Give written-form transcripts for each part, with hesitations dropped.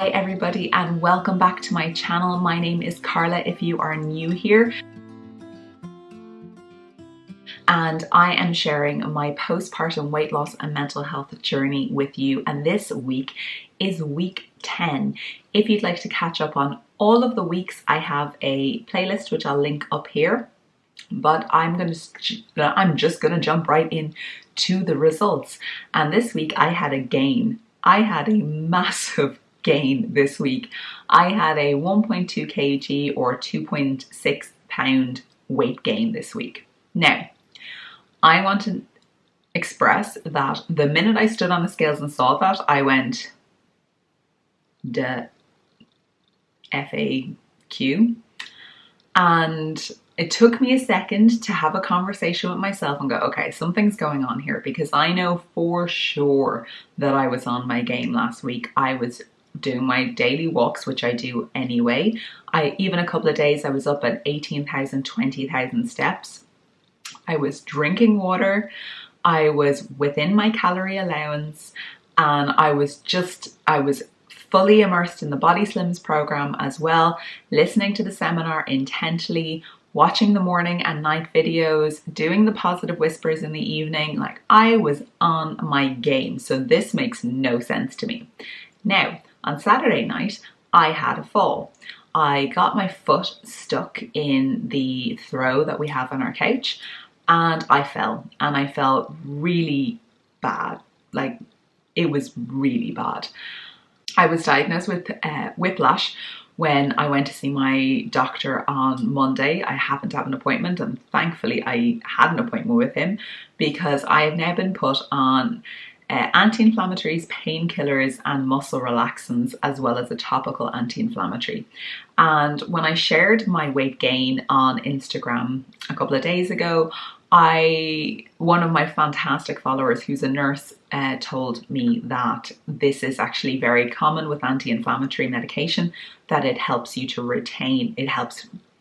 Hi everybody and welcome back to my channel. My name is Carla if you are new here, and I am sharing my postpartum weight loss and mental health journey with you, and this week is week 10. If you'd like to catch up on all of the weeks, I have a playlist which I'll link up here, but I'm just gonna jump right in to the results. And this week I had a gain. I had a massive gain this week. I had a 1.2 kg or 2.6 pound weight gain this week. Now, I want to express that the minute I stood on the scales and saw that, I went, the FAQ. And it took me a second to have a conversation with myself and go, okay, something's going on here, because I know for sure that I was on my game last week. I was doing my daily walks, which I do anyway. Even a couple of days I was up at 18,000, 20,000 steps. I was drinking water. I was within my calorie allowance, and I was fully immersed in the Body Slims program as well, listening to the seminar intently, watching the morning and night videos, doing the positive whispers in the evening. Like, I was on my game. So this makes no sense to me. Now, on Saturday night, I had a fall. I got my foot stuck in the throw that we have on our couch, and I fell, and I felt really bad. Like, it was really bad. I was diagnosed with whiplash when I went to see my doctor on Monday. I happened to have an appointment, and thankfully I had an appointment with him, because I have now been put on anti-inflammatories, painkillers and muscle relaxants, as well as a topical anti-inflammatory. And when I shared my weight gain on Instagram a couple of days ago, one of my fantastic followers who's a nurse told me that this is actually very common with anti-inflammatory medication, that it helps you to retain,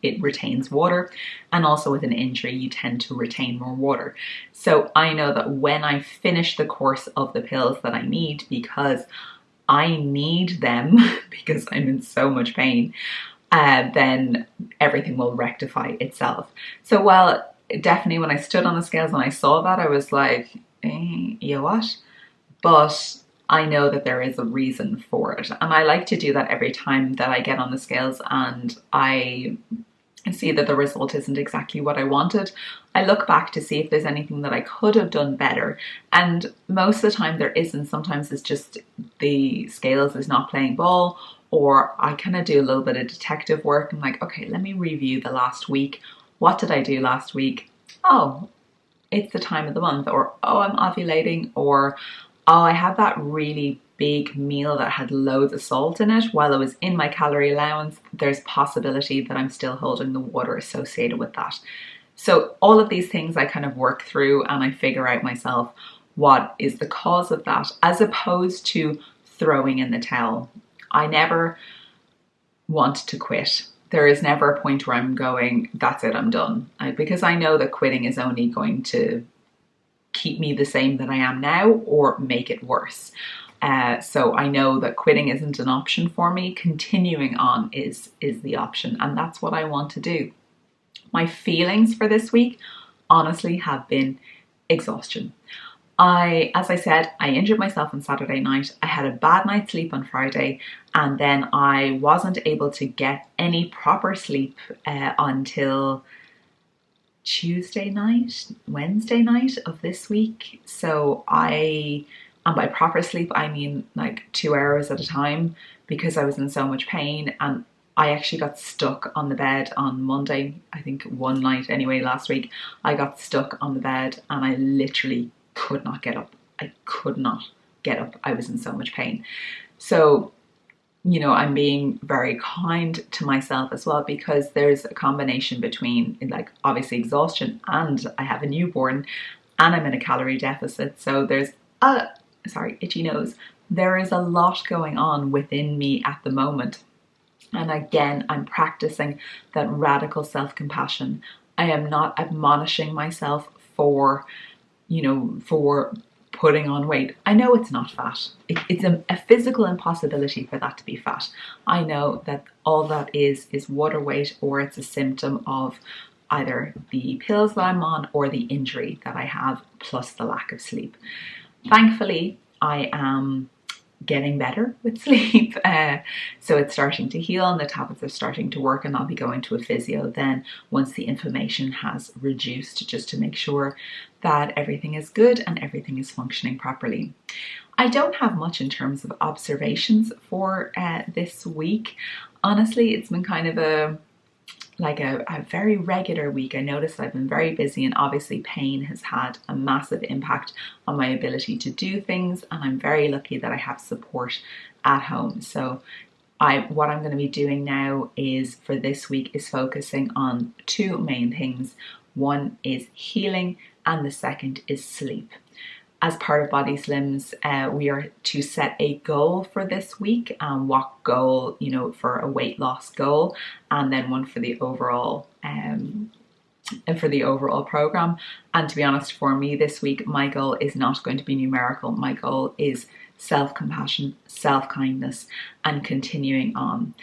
it retains water, and also with an injury you tend to retain more water. So I know that when I finish the course of the pills that I need, because I need them because I'm in so much pain, then everything will rectify itself. So while definitely when I stood on the scales and I saw that, I was like, yeah, what? But I know that there is a reason for it. And I like to do that every time that I get on the scales and I see that the result isn't exactly what I wanted. I look back to see if there's anything that I could have done better. And most of the time there isn't. Sometimes it's just the scales is not playing ball, or I kind of do a little bit of detective work. I'm like, okay, let me review the last week. What did I do last week? Oh, it's the time of the month, or oh, I'm ovulating, or oh, I had that really big meal that had loads of salt in it while I was in my calorie allowance. There's possibility that I'm still holding the water associated with that. So all of these things I kind of work through, and I figure out myself what is the cause of that, as opposed to throwing in the towel. I never want to quit. There is never a point where I'm going, that's it, I'm done. Because I know that quitting is only going to keep me the same that I am now, or make it worse. So I know that quitting isn't an option for me. Continuing on is the option, and that's what I want to do. My feelings for this week, honestly, have been exhaustion. As I said, I injured myself on Saturday night. I had a bad night's sleep on Friday, and then I wasn't able to get any proper sleep until Tuesday night, Wednesday night of this week. So and by proper sleep, I mean like 2 hours at a time, because I was in so much pain. And I actually got stuck on the bed on Monday, I think one night anyway, last week. I got stuck on the bed and I literally could not get up. I could not get up. I was in so much pain. So, you know, I'm being very kind to myself as well, because there's a combination between, like, obviously exhaustion, and I have a newborn, and I'm in a calorie deficit. So there's itchy nose. There is a lot going on within me at the moment. And again, I'm practicing that radical self-compassion. I am not admonishing myself for putting on weight. I know it's not fat. It's a physical impossibility for that to be fat. I know that all that is water weight, or it's a symptom of either the pills that I'm on or the injury that I have, plus the lack of sleep. Thankfully, I am getting better with sleep, so it's starting to heal and the tablets are starting to work, and I'll be going to a physio then once the inflammation has reduced, just to make sure that everything is good and everything is functioning properly. I don't have much in terms of observations for this week. Honestly, it's been kind of a very regular week. I noticed I've been very busy, and obviously pain has had a massive impact on my ability to do things, and I'm very lucky that I have support at home. So what I'm going to be doing now is, for this week, is focusing on two main things. One is healing and the second is sleep. As part of Body Slims, we are to set a goal for this week. What goal, for a weight loss goal, and then one for the overall program. And to be honest, for me this week, my goal is not going to be numerical. My goal is self-compassion, self-kindness, and continuing on.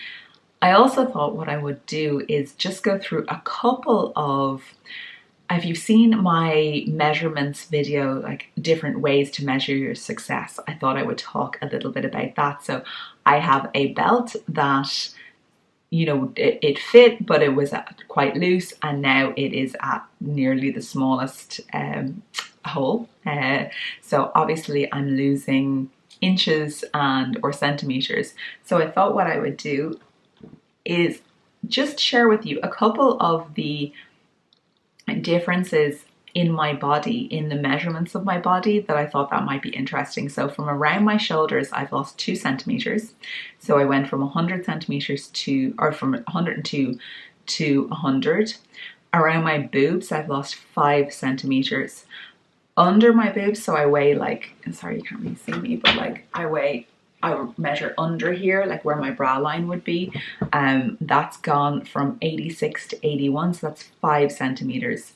I also thought what I would do is just go through a couple of, if you've seen my measurements video, like different ways to measure your success, I thought I would talk a little bit about that. So I have a belt that, it fit, but it was quite loose, and now it is at nearly the smallest hole. So obviously I'm losing inches or centimeters. So I thought what I would do is just share with you a couple of the differences in my body, in the measurements of my body, that I thought that might be interesting. So from around my shoulders, I've lost 2 centimeters. So I went from 100 centimeters from 102 to 100. Around my boobs, I've lost 5 centimeters. Under my boobs, so I weigh sorry, you can't really see me, but I measure under here, like where my bra line would be. That's gone from 86 to 81, so that's 5 centimeters.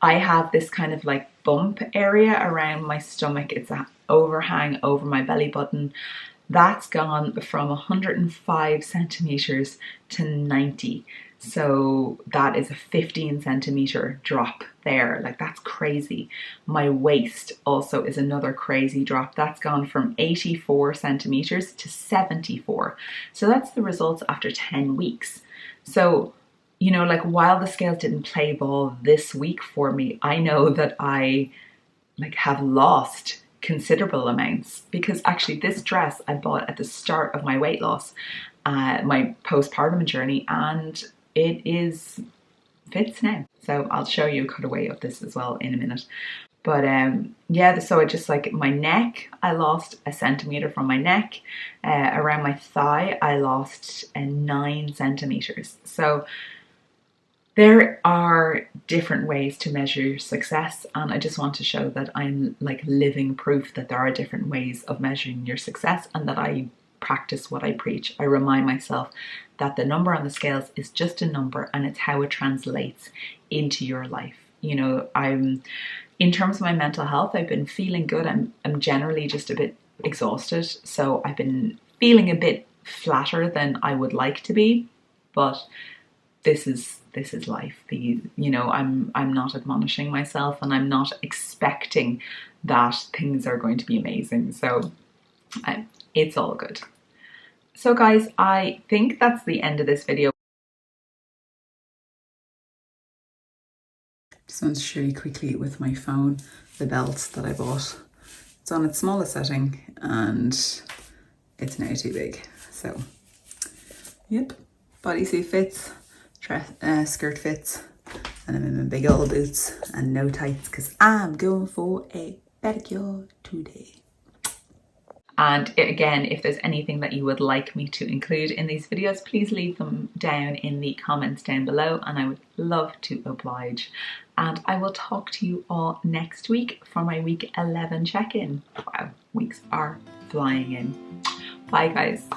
I have this kind of bump area around my stomach. It's an overhang over my belly button. That's gone from 105 centimeters to 90. So that is a 15 centimeter drop there. That's crazy. My waist also is another crazy drop. That's gone from 84 centimeters to 74. So that's the results after 10 weeks. So, while the scales didn't play ball this week for me, I know that I have lost considerable amounts, because actually this dress I bought at the start of my weight loss, my postpartum journey, and it fits now. So I'll show you a cutaway of this as well in a minute. But so I just my neck, I lost 1 centimeter from my neck. Around my thigh, I lost 9 centimeters. So there are different ways to measure your success, and I just want to show that I'm living proof that there are different ways of measuring your success, and that I practice what I preach. I remind myself that the number on the scales is just a number, and it's how it translates into your life. In terms of my mental health, I've been feeling good. I'm generally just a bit exhausted, so I've been feeling a bit flatter than I would like to be, but this is life. I'm not admonishing myself, and I'm not expecting that things are going to be amazing. So it's all good. So guys, I think that's the end of this video. Just want to show you quickly with my phone the belt that I bought. It's on its smallest setting and it's now too big. So, yep, bodysuit fits, skirt fits, and I'm in my big old boots and no tights because I'm going for a pedicure today. And again, if there's anything that you would like me to include in these videos, please leave them down in the comments down below, and I would love to oblige. And I will talk to you all next week for my week 11 check-in. Wow, weeks are flying in. Bye guys.